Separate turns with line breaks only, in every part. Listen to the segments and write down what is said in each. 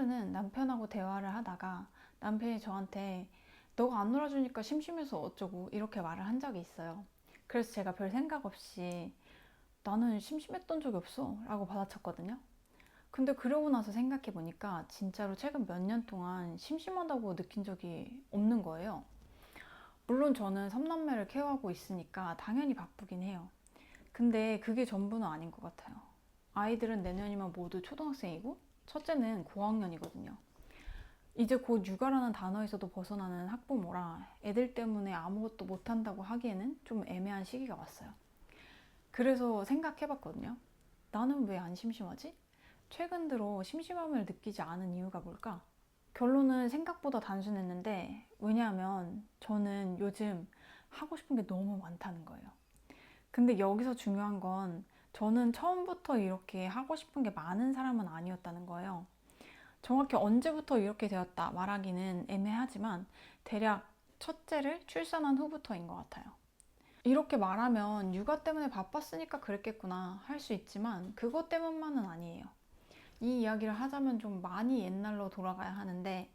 하루는 남편하고 대화를 하다가 남편이 저한테 너가 안 놀아주니까 심심해서 어쩌고 이렇게 말을 한 적이 있어요. 그래서 제가 별 생각 없이 나는 심심했던 적이 없어 라고 받아쳤거든요. 근데 그러고 나서 생각해 보니까 진짜로 최근 몇 년 동안 심심하다고 느낀 적이 없는 거예요. 물론 저는 3남매를 케어하고 있으니까 당연히 바쁘긴 해요. 근데 그게 전부는 아닌 것 같아요. 아이들은 내년이면 모두 초등학생이고 첫째는 고학년이거든요. 이제 곧 육아라는 단어에서도 벗어나는 학부모라 애들 때문에 아무것도 못한다고 하기에는 좀 애매한 시기가 왔어요. 그래서 생각해봤거든요. 나는 왜 안 심심하지? 최근 들어 심심함을 느끼지 않은 이유가 뭘까? 결론은 생각보다 단순했는데, 왜냐하면 저는 요즘 하고 싶은 게 너무 많다는 거예요. 근데 여기서 중요한 건 저는 처음부터 이렇게 하고 싶은 게 많은 사람은 아니었다는 거예요. 정확히 언제부터 이렇게 되었다 말하기는 애매하지만 대략 첫째를 출산한 후부터인 것 같아요. 이렇게 말하면 육아 때문에 바빴으니까 그랬겠구나 할 수 있지만 그것 때문만은 아니에요. 이 이야기를 하자면 좀 많이 옛날로 돌아가야 하는데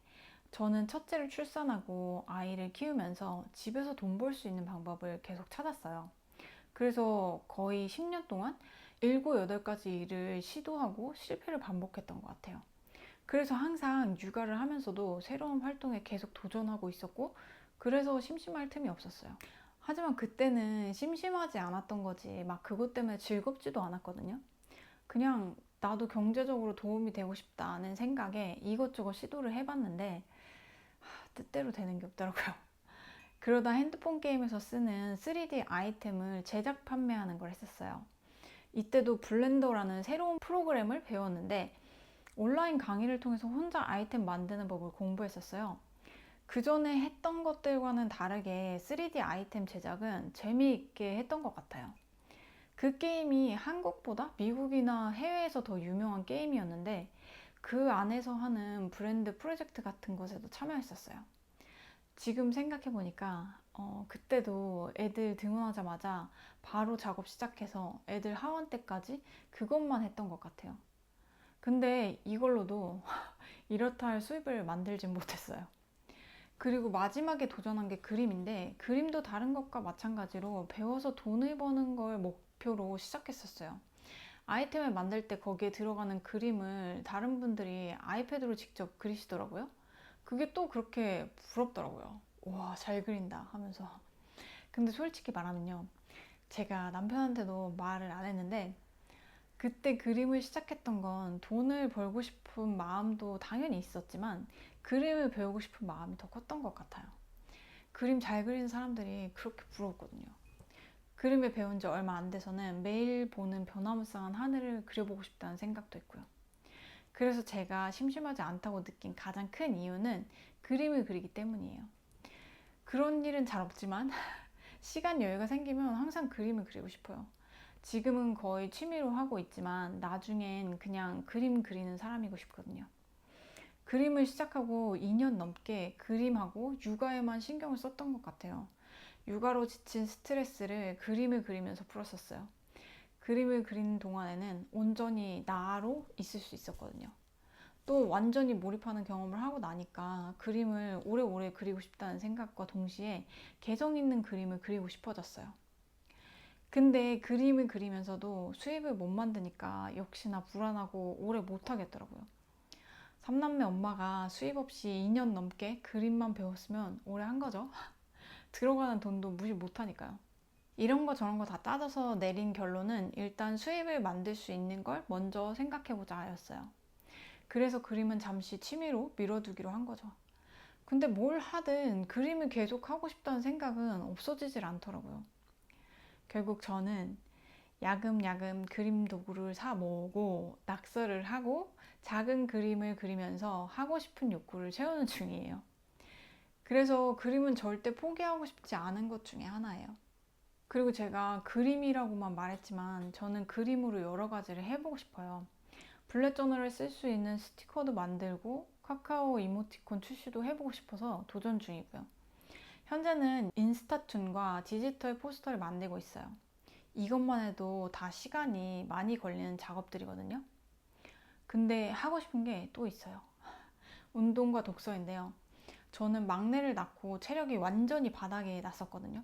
저는 첫째를 출산하고 아이를 키우면서 집에서 돈 벌 수 있는 방법을 계속 찾았어요. 그래서 거의 10년 동안 7, 8가지 일을 시도하고 실패를 반복했던 것 같아요. 그래서 항상 육아를 하면서도 새로운 활동에 계속 도전하고 있었고, 그래서 심심할 틈이 없었어요. 하지만 그때는 심심하지 않았던 거지, 막 그것 때문에 즐겁지도 않았거든요. 그냥 나도 경제적으로 도움이 되고 싶다는 생각에 이것저것 시도를 해봤는데, 뜻대로 되는 게 없더라고요. 그러다 핸드폰 게임에서 쓰는 3D 아이템을 제작 판매하는 걸 했었어요. 이때도 블렌더라는 새로운 프로그램을 배웠는데 온라인 강의를 통해서 혼자 아이템 만드는 법을 공부했었어요. 그 전에 했던 것들과는 다르게 3D 아이템 제작은 재미있게 했던 것 같아요. 그 게임이 한국보다 미국이나 해외에서 더 유명한 게임이었는데 그 안에서 하는 브랜드 프로젝트 같은 것에도 참여했었어요. 지금 생각해보니까 그때도 애들 등원하자마자 바로 작업 시작해서 애들 하원 때까지 그것만 했던 것 같아요. 근데 이걸로도 이렇다 할 수입을 만들진 못했어요. 그리고 마지막에 도전한 게 그림인데 그림도 다른 것과 마찬가지로 배워서 돈을 버는 걸 목표로 시작했었어요. 아이템을 만들 때 거기에 들어가는 그림을 다른 분들이 아이패드로 직접 그리시더라고요. 그게 또 그렇게 부럽더라고요. 와, 잘 그린다 하면서. 근데 솔직히 말하면요. 제가 남편한테도 말을 안 했는데 그때 그림을 시작했던 건 돈을 벌고 싶은 마음도 당연히 있었지만 그림을 배우고 싶은 마음이 더 컸던 것 같아요. 그림 잘 그리는 사람들이 그렇게 부러웠거든요. 그림을 배운 지 얼마 안 돼서는 매일 보는 변화무쌍한 하늘을 그려보고 싶다는 생각도 했고요. 그래서 제가 심심하지 않다고 느낀 가장 큰 이유는 그림을 그리기 때문이에요. 그런 일은 잘 없지만 시간 여유가 생기면 항상 그림을 그리고 싶어요. 지금은 거의 취미로 하고 있지만 나중엔 그냥 그림 그리는 사람이고 싶거든요. 그림을 시작하고 2년 넘게 그림하고 육아에만 신경을 썼던 것 같아요. 육아로 지친 스트레스를 그림을 그리면서 풀었었어요. 그림을 그리는 동안에는 온전히 나로 있을 수 있었거든요. 또 완전히 몰입하는 경험을 하고 나니까 그림을 오래오래 그리고 싶다는 생각과 동시에 개성 있는 그림을 그리고 싶어졌어요. 근데 그림을 그리면서도 수입을 못 만드니까 역시나 불안하고 오래 못 하겠더라고요. 삼남매 엄마가 수입 없이 2년 넘게 그림만 배웠으면 오래 한 거죠. 들어가는 돈도 무시 못 하니까요. 이런 거 저런 거 다 따져서 내린 결론은 일단 수입을 만들 수 있는 걸 먼저 생각해보자 였어요. 그래서 그림은 잠시 취미로 미뤄두기로 한 거죠. 근데 뭘 하든 그림을 계속 하고 싶다는 생각은 없어지질 않더라고요. 결국 저는 야금야금 그림 도구를 사 모으고 낙서를 하고 작은 그림을 그리면서 하고 싶은 욕구를 채우는 중이에요. 그래서 그림은 절대 포기하고 싶지 않은 것 중에 하나예요. 그리고 제가 그림이라고만 말했지만 저는 그림으로 여러 가지를 해보고 싶어요. 블랙 저널을 쓸 수 있는 스티커도 만들고 카카오 이모티콘 출시도 해보고 싶어서 도전 중이고요. 현재는 인스타툰과 디지털 포스터를 만들고 있어요. 이것만 해도 다 시간이 많이 걸리는 작업들이거든요. 근데 하고 싶은 게 또 있어요. 운동과 독서인데요. 저는 막내를 낳고 체력이 완전히 바닥에 났었거든요.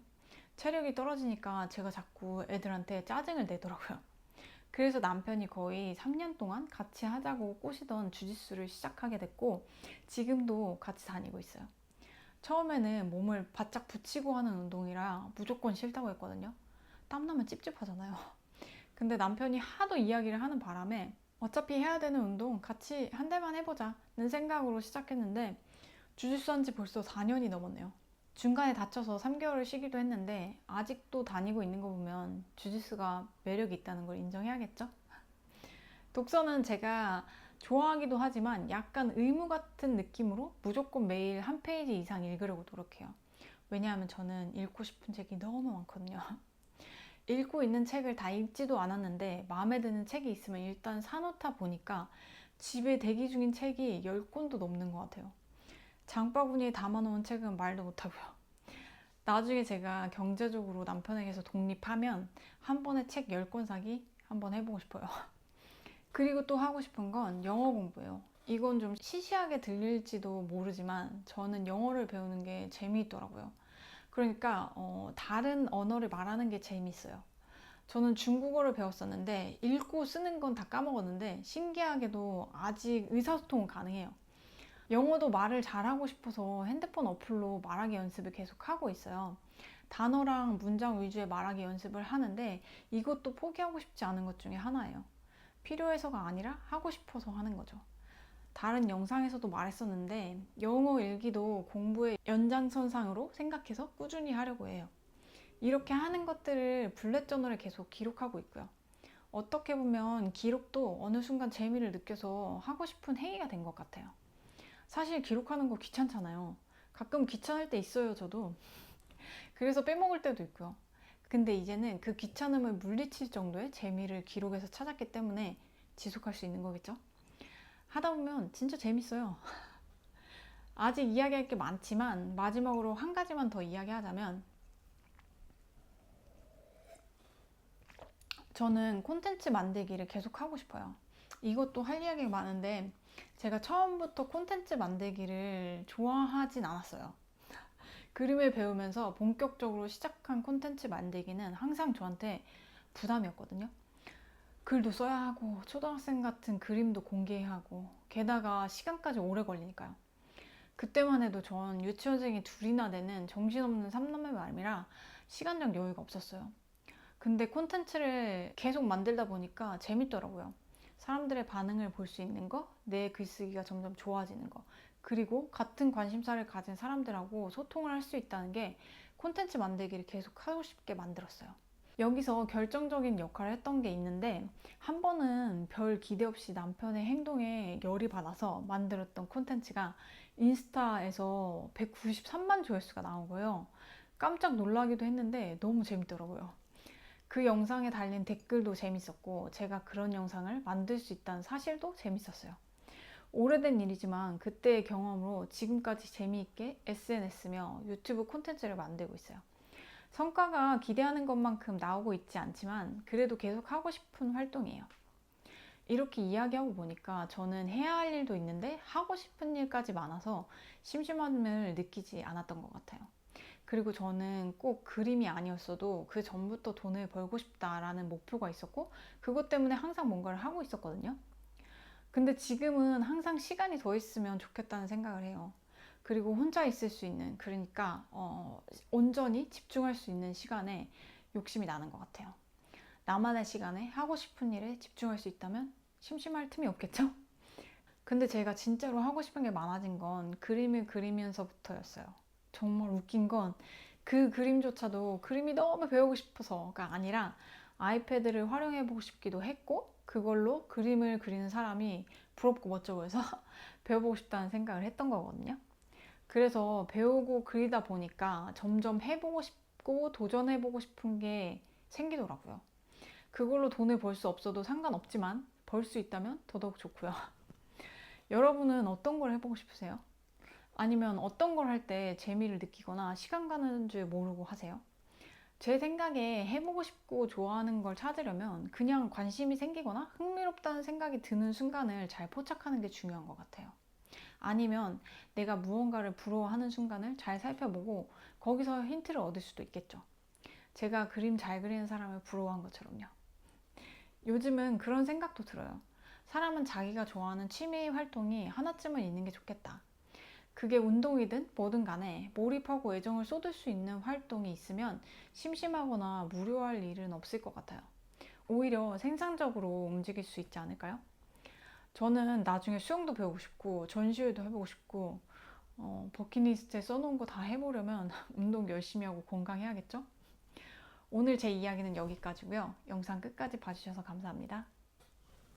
체력이 떨어지니까 제가 자꾸 애들한테 짜증을 내더라고요. 그래서 남편이 거의 3년 동안 같이 하자고 꼬시던 주짓수를 시작하게 됐고, 지금도 같이 다니고 있어요. 처음에는 몸을 바짝 붙이고 하는 운동이라 무조건 싫다고 했거든요. 땀나면 찝찝하잖아요. 근데 남편이 하도 이야기를 하는 바람에 어차피 해야 되는 운동 같이 한 달만 해보자는 생각으로 시작했는데, 주짓수 한지 벌써 4년이 넘었네요. 중간에 다쳐서 3개월을 쉬기도 했는데 아직도 다니고 있는 거 보면 주짓수가 매력이 있다는 걸 인정해야겠죠? 독서는 제가 좋아하기도 하지만 약간 의무 같은 느낌으로 무조건 매일 한 페이지 이상 읽으려고 노력해요. 왜냐하면 저는 읽고 싶은 책이 너무 많거든요. 읽고 있는 책을 다 읽지도 않았는데 마음에 드는 책이 있으면 일단 사놓다 보니까 집에 대기 중인 책이 10권도 넘는 것 같아요. 장바구니에 담아놓은 책은 말도 못하고요. 나중에 제가 경제적으로 남편에게서 독립하면 한 번에 책 10권 사기 한번 해보고 싶어요. 그리고 또 하고 싶은 건 영어 공부예요. 이건 좀 시시하게 들릴지도 모르지만 저는 영어를 배우는 게 재미있더라고요. 그러니까 다른 언어를 말하는 게 재미있어요. 저는 중국어를 배웠었는데 읽고 쓰는 건 다 까먹었는데 신기하게도 아직 의사소통은 가능해요. 영어도 말을 잘하고 싶어서 핸드폰 어플로 말하기 연습을 계속 하고 있어요. 단어랑 문장 위주의 말하기 연습을 하는데 이것도 포기하고 싶지 않은 것 중에 하나예요. 필요해서가 아니라 하고 싶어서 하는 거죠. 다른 영상에서도 말했었는데 영어 일기도 공부의 연장선상으로 생각해서 꾸준히 하려고 해요. 이렇게 하는 것들을 블렛 저널에 계속 기록하고 있고요. 어떻게 보면 기록도 어느 순간 재미를 느껴서 하고 싶은 행위가 된 것 같아요. 사실 기록하는 거 귀찮잖아요. 가끔 귀찮을 때 있어요, 저도. 그래서 빼먹을 때도 있고요. 근데 이제는 그 귀찮음을 물리칠 정도의 재미를 기록에서 찾았기 때문에 지속할 수 있는 거겠죠? 하다 보면 진짜 재밌어요. 아직 이야기할 게 많지만 마지막으로 한 가지만 더 이야기하자면, 저는 콘텐츠 만들기를 계속 하고 싶어요. 이것도 할 이야기가 많은데 제가 처음부터 콘텐츠 만들기를 좋아하진 않았어요. 그림을 배우면서 본격적으로 시작한 콘텐츠 만들기는 항상 저한테 부담이었거든요. 글도 써야 하고 초등학생 같은 그림도 공개하고 게다가 시간까지 오래 걸리니까요. 그때만 해도 전 유치원생이 둘이나 되는 정신없는 삼남매 마음이라 시간적 여유가 없었어요. 근데 콘텐츠를 계속 만들다 보니까 재밌더라고요. 사람들의 반응을 볼 수 있는 거, 내 글쓰기가 점점 좋아지는 거, 그리고 같은 관심사를 가진 사람들하고 소통을 할 수 있다는 게 콘텐츠 만들기를 계속 하고 싶게 만들었어요. 여기서 결정적인 역할을 했던 게 있는데, 한 번은 별 기대 없이 남편의 행동에 열이 받아서 만들었던 콘텐츠가 인스타에서 193만 조회수가 나온 거예요. 깜짝 놀라기도 했는데 너무 재밌더라고요. 그 영상에 달린 댓글도 재밌었고 제가 그런 영상을 만들 수 있다는 사실도 재밌었어요. 오래된 일이지만 그때의 경험으로 지금까지 재미있게 SNS며 유튜브 콘텐츠를 만들고 있어요. 성과가 기대하는 것만큼 나오고 있지 않지만 그래도 계속 하고 싶은 활동이에요. 이렇게 이야기하고 보니까 저는 해야 할 일도 있는데 하고 싶은 일까지 많아서 심심함을 느끼지 않았던 것 같아요. 그리고 저는 꼭 그림이 아니었어도 그 전부터 돈을 벌고 싶다라는 목표가 있었고 그것 때문에 항상 뭔가를 하고 있었거든요. 근데 지금은 항상 시간이 더 있으면 좋겠다는 생각을 해요. 그리고 혼자 있을 수 있는, 그러니까 온전히 집중할 수 있는 시간에 욕심이 나는 것 같아요. 나만의 시간에 하고 싶은 일에 집중할 수 있다면 심심할 틈이 없겠죠? 근데 제가 진짜로 하고 싶은 게 많아진 건 그림을 그리면서부터였어요. 정말 웃긴 건 그 그림조차도 그림이 너무 배우고 싶어서가 아니라 아이패드를 활용해보고 싶기도 했고 그걸로 그림을 그리는 사람이 부럽고 멋져 보여서 배워보고 싶다는 생각을 했던 거거든요. 그래서 배우고 그리다 보니까 점점 해보고 싶고 도전해보고 싶은 게 생기더라고요. 그걸로 돈을 벌 수 없어도 상관없지만 벌 수 있다면 더더욱 좋고요. 여러분은 어떤 걸 해보고 싶으세요? 아니면 어떤 걸 할 때 재미를 느끼거나 시간 가는 줄 모르고 하세요? 제 생각에 해보고 싶고 좋아하는 걸 찾으려면 그냥 관심이 생기거나 흥미롭다는 생각이 드는 순간을 잘 포착하는 게 중요한 것 같아요. 아니면 내가 무언가를 부러워하는 순간을 잘 살펴보고 거기서 힌트를 얻을 수도 있겠죠. 제가 그림 잘 그리는 사람을 부러워한 것처럼요. 요즘은 그런 생각도 들어요. 사람은 자기가 좋아하는 취미 활동이 하나쯤은 있는 게 좋겠다. 그게 운동이든 뭐든 간에 몰입하고 애정을 쏟을 수 있는 활동이 있으면 심심하거나 무료할 일은 없을 것 같아요. 오히려 생산적으로 움직일 수 있지 않을까요? 저는 나중에 수영도 배우고 싶고 전시회도 해보고 싶고 버킷리스트에 써놓은 거 다 해보려면 운동 열심히 하고 건강해야겠죠? 오늘 제 이야기는 여기까지고요. 영상 끝까지 봐주셔서 감사합니다.